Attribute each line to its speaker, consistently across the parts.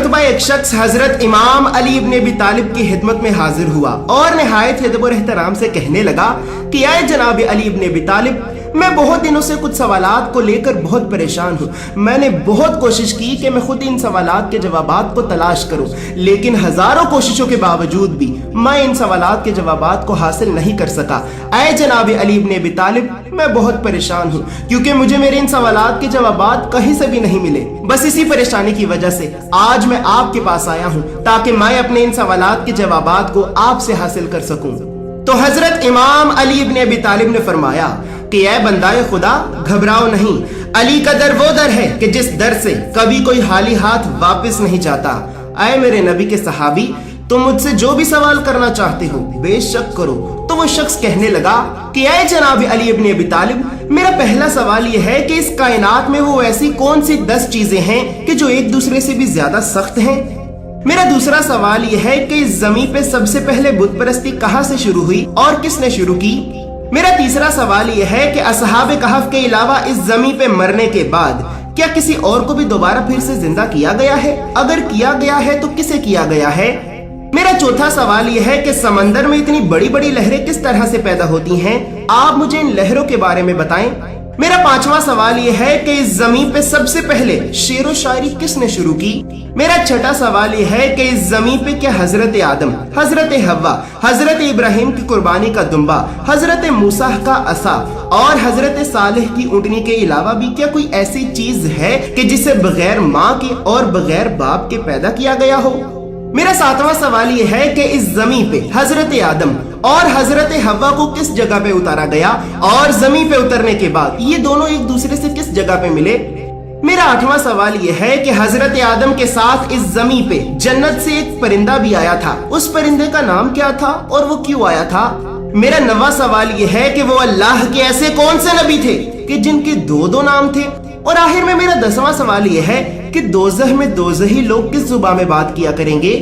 Speaker 1: मरतबा एक शख्स हजरत इमाम अली इब्न अबी तालिब की खिदमत में हाजिर हुआ और निहायत अदब और एहतराम से कहने लगा कि आए जनाब अली इब्न अबी तालिब, मैं बहुत दिनों से कुछ सवालात को लेकर बहुत परेशान हूँ। मैंने बहुत कोशिश की कि मैं खुद इन सवालात के जवाबात को तलाश करूँ, लेकिन हजारों कोशिशों के बावजूद भी मैं इन सवालात के जवाबात को हासिल नहीं कर सका। ऐ जनाब अली इब्न अबी तालिब, मैं बहुत परेशान हूँ क्योंकि मुझे मेरे इन सवालात के जवाबात कहीं से भी नहीं मिले। बस इसी परेशानी की वजह से आज मैं आपके पास आया हूँ ताकि मैं अपने इन सवालात के जवाबात को आपसे हासिल कर सकूँ। तो हजरत इमाम अली इब्न अबी तालिब ने फरमाया कि ऐ बंदाए खुदा, घबराओ नहीं। अली का दर वो दर है कि जिस दर से कभी कोई खाली हाथ वापस नहीं जाता। ऐ मेरे नबी के सहाबी, तुम मुझसे जो भी सवाल करना चाहते हो बेशक करो। तो वो शख्स कहने लगा कि ऐ जनाब अली इब्न अबी तालिब, मेरा पहला सवाल यह है कि इस कायनात में वो ऐसी कौन सी 10 चीजें हैं कि जो एक दूसरे से भी ज्यादा सख्त हैं। मेरा दूसरा सवाल यह है कि इस जमीन पे सबसे पहले बुत परस्ती कहाँ से शुरू हुई और किसने शुरू की। मेरा तीसरा सवाल यह है कि असहाबे कहफ के अलावा इस जमीन पे मरने के बाद क्या किसी और को भी दोबारा फिर से जिंदा किया गया है? अगर किया गया है तो किसे किया गया है? मेरा चौथा सवाल यह है कि समंदर में इतनी बड़ी बड़ी लहरें किस तरह से पैदा होती हैं? आप मुझे इन लहरों के बारे में बताएं। मेरा पांचवा सवाल यह है कि इस जमीन पे सबसे पहले शेर व शायरी किसने शुरू की। मेरा छठा सवाल यह है कि इस जमीन पे क्या हजरत आदम, हजरत हव्वा, हजरत इब्राहिम की कुर्बानी का दुम्बा, हजरत मूसा का असा और हजरत सालेह की ऊँटनी के अलावा भी क्या कोई ऐसी चीज है कि जिसे बगैर माँ के और बगैर बाप के पैदा किया गया हो। मेरा सातवां सवाल यह है कि इस जमीन पे हजरत आदम और हजरत हव्वा को किस जगह पे उतारा गया और जमीन पे उतरने के बाद ये दोनों एक दूसरे से किस जगह पे मिले। मेरा आठवां सवाल यह है कि हजरत आदम के साथ इस जमीन पे जन्नत से एक परिंदा भी आया था, उस परिंदे का नाम क्या था और वो क्यों आया था। मेरा नवा सवाल यह है कि वो अल्लाह के ऐसे कौन से नबी थे कि जिनके दो नाम थे। और आखिर में मेरा 10वां सवाल यह है कि दोज़ख में दोज़खी लोग किस जुबान में बात किया करेंगे।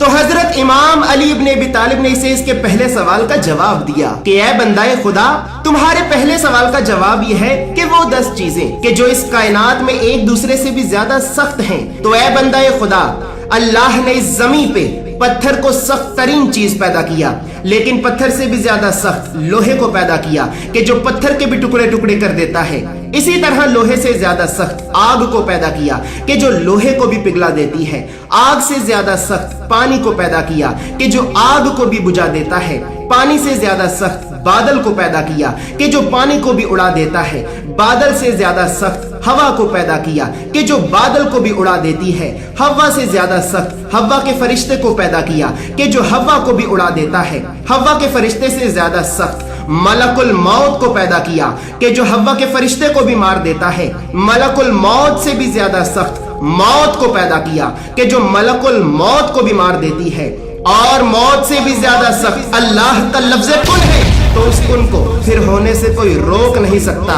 Speaker 1: तो हजरत इमाम अली इब्न अबी तालिब ने इसे इसके पहले सवाल का जवाब दिया कि ऐ बंदाए खुदा, तुम्हारे पहले सवाल का जवाब यह है कि वो 10 चीजें कि जो इस कायनात में एक दूसरे से भी ज्यादा सख्त हैं। तो ऐ बंदाए खुदा, अल्लाह ने इस जमीन पे पत्थर को सख्त तरीन चीज पैदा किया, लेकिन पत्थर से भी ज्यादा सख्त लोहे को पैदा किया कि जो पत्थर के भी टुकड़े टुकड़े कर देता है। इसी तरह लोहे से ज्यादा सख्त आग को पैदा किया कि जो लोहे को भी पिघला देती है। आग से ज्यादा सख्त पानी को पैदा किया कि जो आग को भी बुझा देता है। पानी से ज्यादा सख्त बादल को पैदा किया कि जो पानी को भी उड़ा देता है। बादल से ज्यादा सख्त हवा को पैदा किया कि जो बादल को भी उड़ा देती है। हवा से ज्यादा सख्त हवा के फरिश्ते को पैदा किया कि जो हवा को भी उड़ा देता है। हवा के फरिश्ते से ज्यादा सख्त मलकुल मौत को पैदा किया कि जो हवा के फरिश्ते को भी मार देता है। मलकुल मौत से भी ज्यादा सख्त मौत को पैदा किया कि जो मलकुल मौत को भी मार देती है। और मौत से भी ज्यादा सख्त अल्लाह का लफ्ज़ कुन है, तो उस कुन को फिर होने से कोई रोक नहीं सकता।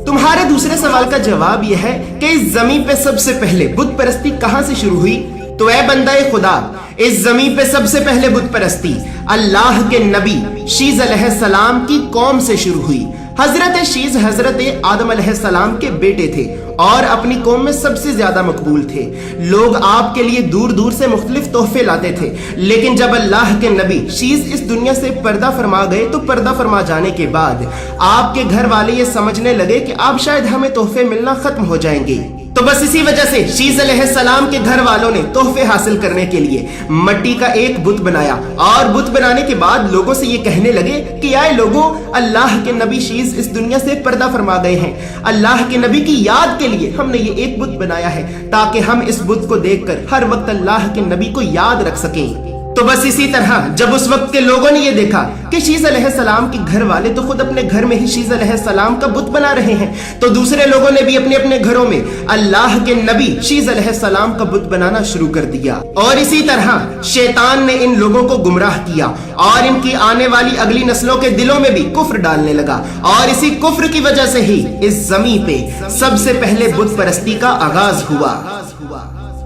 Speaker 1: तुम्हारे दूसरे सवाल का जवाब यह है कि इस जमीन पे सबसे पहले बुत परस्ती कहां से शुरू हुई। तो ऐ बंदाए खुदा, इस जमीन पे सबसे पहले बुत परस्ती अल्लाह के नबी शीज अलैहिस्सलाम की कौम से शुरू हुई। हजरत शीज हजरत आदम अलैहिस्सलाम के बेटे थे और अपनी कौम में सबसे ज्यादा मकबूल थे। लोग आपके लिए दूर दूर से मुख्तलिफ तोहफे लाते थे, लेकिन जब अल्लाह के नबी शीज इस दुनिया से पर्दा फरमा गए तो पर्दा फरमा जाने के बाद आपके घर वाले ये समझने लगे कि अब शायद हमें तोहफे मिलना खत्म हो जाएंगे। तो बस इसी वजह से शीज अलैहिस्सलाम के घर वालों ने तोहफे हासिल करने के लिए मिट्टी का एक बुत बनाया और बुत बनाने के बाद लोगों से ये कहने लगे कि आए लोगों, अल्लाह के नबी शीज इस दुनिया से पर्दा फरमा गए हैं। अल्लाह के नबी की याद के लिए हमने ये एक बुत बनाया है ताकि हम इस बुत को देखकर हर वक्त अल्लाह के नबी को याद रख सकें। तो बस इसी तरह जब उस वक्त के लोगों ने ये देखा कि शीज अलैहिस्सलाम के घर वाले तो खुद अपने घर में ही शीज अलैहिस्सलाम का बुत बना रहे हैं, तो दूसरे लोगों ने भी अपने अपने घरों में अल्लाह के नबी शीज अलैहिस्सलाम का बुत बनाना शुरू कर दिया। और इसी तरह शैतान ने इन लोगों को गुमराह किया और इनकी आने वाली अगली नस्लों के दिलों में भी कुफ्र डालने लगा। और इसी कुफ्र की वजह से ही इस जमीन पे सबसे पहले बुत परस्ती का आगाज हुआ।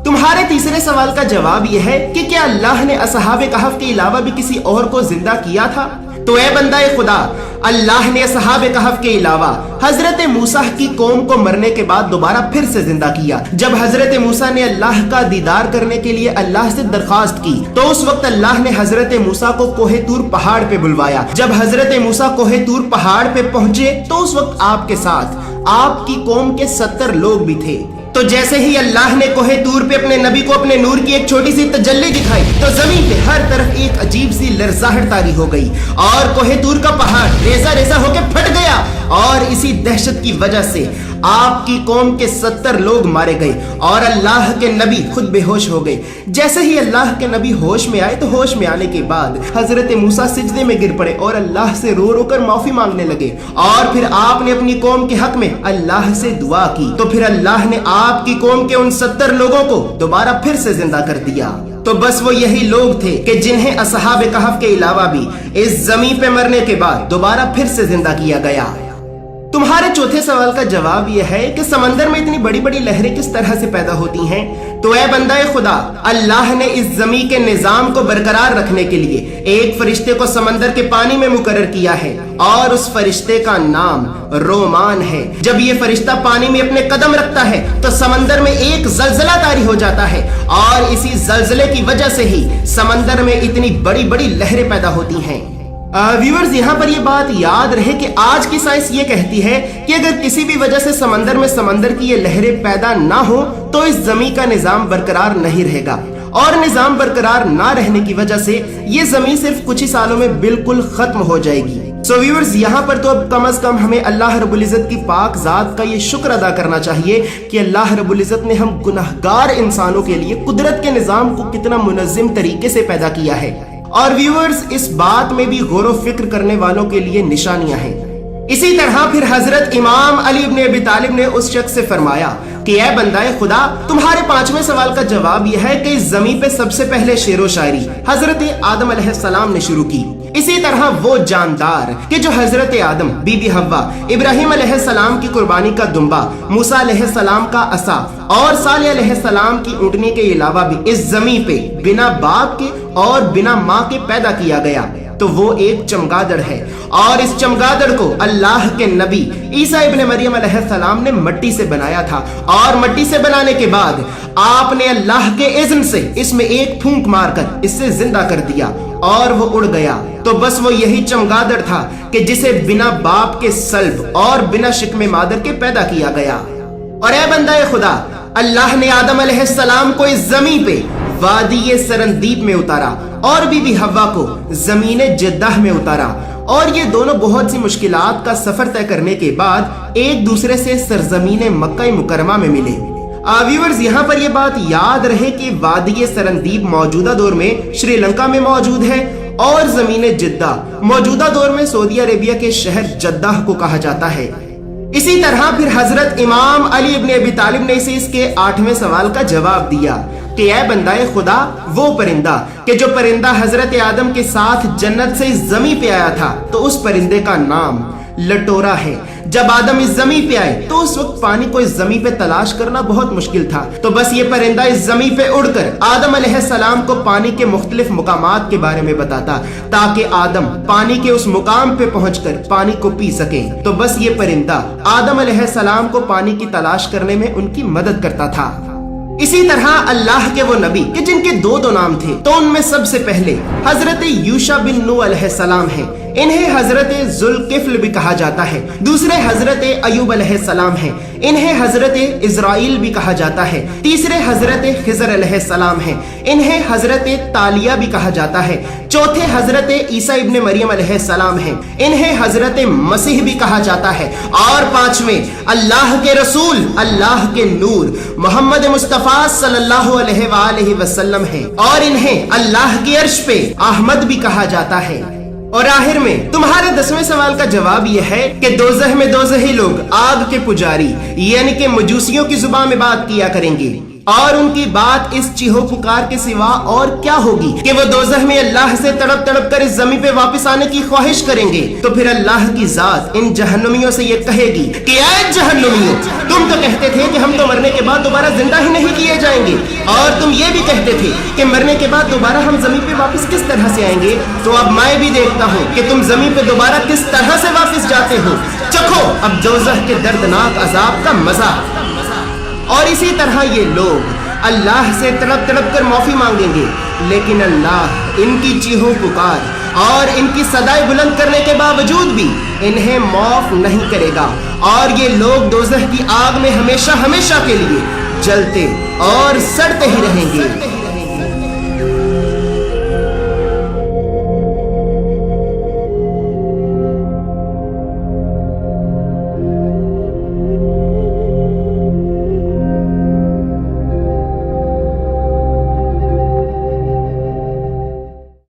Speaker 1: तुम्हारे तीसरे सवाल का जवाब यह है कि क्या अल्लाह ने असहाबे कहफ के अलावा भी किसी और को जिंदा किया था। तो ए बंदा खुदा, अल्लाह ने असहाब कहफ के अलावा हजरत मूसा की कौम को मरने के बाद दोबारा फिर से जिंदा किया। जब हजरत मूसा ने अल्लाह का दीदार करने के लिए अल्लाह से दरखास्त की तो उस वक्त अल्लाह ने हजरत मूसा को कोहे तूर पहाड़ पे बुलवाया। जब हजरत मूसा कोहे तूर पहाड़ पे पहुंचे तो उस वक्त आपके साथ आपकी कौम के 70 लोग भी थे। तो जैसे ही अल्लाह ने कोहे तूर पे अपने नबी को अपने नूर की एक छोटी सी तजल्ली दिखाई तो जमीन पे हर तरफ एक अजीब सी लरज़ाहट तारी हो गई और कोहे तूर का पहाड़ रेजा रेजा होकर फट गया और इसी दहशत की वजह से आपकी कौम के 70 लोग मारे गए और अल्लाह के नबी खुद बेहोश हो गए। जैसे ही अल्लाह के नबी होश में आए तो होश में आने के बाद हजरत मूसा सिजदे में गिर पड़े और अल्लाह से रो रो कर माफी मांगने लगे और फिर आपने अपनी कौम के हक में अल्लाह से दुआ की तो फिर अल्लाह ने आपकी कौम के उन 70 लोगों को दोबारा फिर से जिंदा कर दिया। तो बस वो यही लोग थे कि जिन्हें असहाब कहफ के अलावा भी इस जमीन पे मरने के बाद दोबारा फिर से जिंदा किया गया। तुम्हारे चौथे सवाल का जवाब यह है कि समंदर में इतनी बड़ी बड़ी लहरें किस तरह से पैदा होती हैं। तो ए बंदा खुदा, अल्लाह ने इस जमीन के निजाम को बरकरार रखने के लिए एक फरिश्ते को समंदर के पानी में मुकर्रर किया है और उस फरिश्ते का नाम रोमान है। जब ये फरिश्ता पानी में अपने कदम रखता है तो समंदर में एक जलजला तारी हो जाता है और इसी जलजले की वजह से ही समंदर में इतनी बड़ी बड़ी लहरें पैदा होती हैं। व्यूअर्स, यहाँ पर ये बात याद रहे कि आज की साइंस ये कहती है कि अगर किसी भी वजह से समंदर में समंदर की ये लहरें पैदा ना हो तो इस जमीन का निजाम बरकरार नहीं रहेगा और निजाम बरकरार ना रहने की वजह से ये जमीन सिर्फ कुछ ही सालों में बिल्कुल खत्म हो जाएगी। सो व्यूअर्स, यहाँ पर तो अब कम से कम हमें अल्लाह रब्बुल इज्जत की पाक जात का ये शुक्र अदा करना चाहिए कि अल्लाह रब्बुल इज्जत ने हम गुनहगार इंसानों के लिए कुदरत के निजाम को कितना मुनज़्ज़िम तरीके से पैदा किया है। और व्यूअर्स, इस बात में भी गौर व फिक्र करने वालों के लिए निशानियां हैं। इसी तरह फिर हजरत इमाम अली इब्न अबी तालिब ने उस शख्स से फरमाया कि ऐ बंदाए खुदा, तुम्हारे 5वें सवाल का जवाब यह है कि इस जमीन पे सबसे पहले शेरो शायरी हजरत आदम अलैहिस्सलाम ने शुरू की। इसी तरह वो जानदार कि जो हजरत आदम, बीबी हव्वा, इब्राहिम अलैहिस्सलाम की कुर्बानी का दुम्बा, मूसा अलैहिस्सलाम का असा और सालेह अलैहिस्सलाम की ऊँटनी के अलावा भी इस जमीन पे बिना बाप के और बिना माँ के पैदा किया गया, तो वो एक चमगादड़ है और इस चमगादड़ को अल्लाह के नबी ईसा इब्न मरियम अलैहिस्सलाम ने मट्टी से बनाया था और मट्टी से बनाने के बाद आपने अल्लाह के इज़्न से इसमें एक फूंक मारकर इससे जिंदा कर दिया और वो उड़ गया। तो बस वो यही चमगादड़ था कि जिसे बिना बाप के सल्ब और बिना शिकमे मादर के पैदा किया गया। और ए बंदा खुदा, अल्लाह ने आदम अलैहिस्सलाम को इस जमीन पे वादी सरंदीब में उतारा और बीबी हव्वा को जमीन जिद्दाह में उतारा और ये दोनों बहुत सी मुश्किलात का सफर तय करने के बाद एक दूसरे से सरजमीन मक्का मुकरमा में मिले। व्यूअर्स, यहाँ पर ये बात याद रहे कि वादी सरंदीब मौजूदा दौर में श्रीलंका में मौजूद है और जमीन जिद्दा मौजूदा दौर में सऊदी अरेबिया के शहर जद्दाह को कहा जाता है। इसी तरह फिर हजरत इमाम अली इब्न अबी तालिब ने इसे इसके 8वें सवाल का जवाब दिया कि ऐ बंदाए खुदा, वो परिंदा कि जो परिंदा हजरत आदम के साथ जन्नत से इस जमीन पे आया था तो उस परिंदे का नाम लटोरा है। जब आदम इस जमीन पे आए तो उस वक्त पानी को इस जमीन पे तलाश करना बहुत मुश्किल था, तो बस ये परिंदा इस जमीन पे उड़कर आदम अलैहिस्सलाम को पानी के मुख्तलिफ मुकामात के बारे में बताता ताकि आदम पानी के उस मुकाम पे पहुंचकर पानी को पी सके। तो बस ये परिंदा आदम अलैहिस्सलाम को पानी की तलाश करने में उनकी मदद करता था। इसी तरह अल्लाह के वो नबी कि जिनके दो नाम थे, तो उनमें सबसे पहले हजरत यूशा बिन नूह अलैहिस्सलाम हैं। इन्हें हजरत जुल्किफ्ल भी कहा जाता है। दूसरे हजरत अयूब अलैहिस्सलाम हैं। इन्हें हजरत इजराइल भी कहा जाता है। तीसरे हजरत खिजर अलैहिस्सलाम हैं। इन्हें हजरत तालिया भी कहा जाता है। चौथे हजरत ईसा इब्न मरियम अलैहिस्सलाम हैं। इन्हें हजरत मसीह भी कहा जाता है। और 5वें अल्लाह के रसूल, अल्लाह के नूर मोहम्मद मुस्तफा सल्लल्लाहु अलैहि वसल्लम हैं और इन्हें अल्लाह की अर्श पे अहमद भी कहा जाता है। और आखिर में तुम्हारे 10वें सवाल का जवाब यह है कि दोज़ख में दोज़खी लोग आग के पुजारी यानी कि मजूसियों की जुबान में बात किया करेंगे। और उनकी बात इस चीहो पुकार के सिवा और क्या होगी कि वो दोज़ख में अल्लाह से तड़प तड़प कर इस जमीन पे वापस आने की ख्वाहिश करेंगे। तो फिर अल्लाह की जात इन जहन्नुमियों से ये कहेगी कि ऐ जहन्नुमियों, तुम तो कहते थे कि हम तो मरने के बाद दोबारा जिंदा ही नहीं किए जाएंगे, और तुम ये भी कहते थे कि मरने के बाद दोबारा हम जमीन पे वापस किस तरह से आएंगे। तो अब मैं भी देखता हूँ कि तुम जमीन पे दोबारा किस तरह से वापस जाते हो। चखो अब दोज़ख के दर्दनाक अजाब का मजा। और इसी तरह ये लोग अल्लाह से तड़प तड़प कर माफी मांगेंगे, लेकिन अल्लाह इनकी चीहों पुकार और इनकी सदाएं बुलंद करने के बावजूद भी इन्हें माफ नहीं करेगा, और ये लोग दोज़ख की आग में हमेशा हमेशा के लिए जलते और सड़ते ही रहेंगे।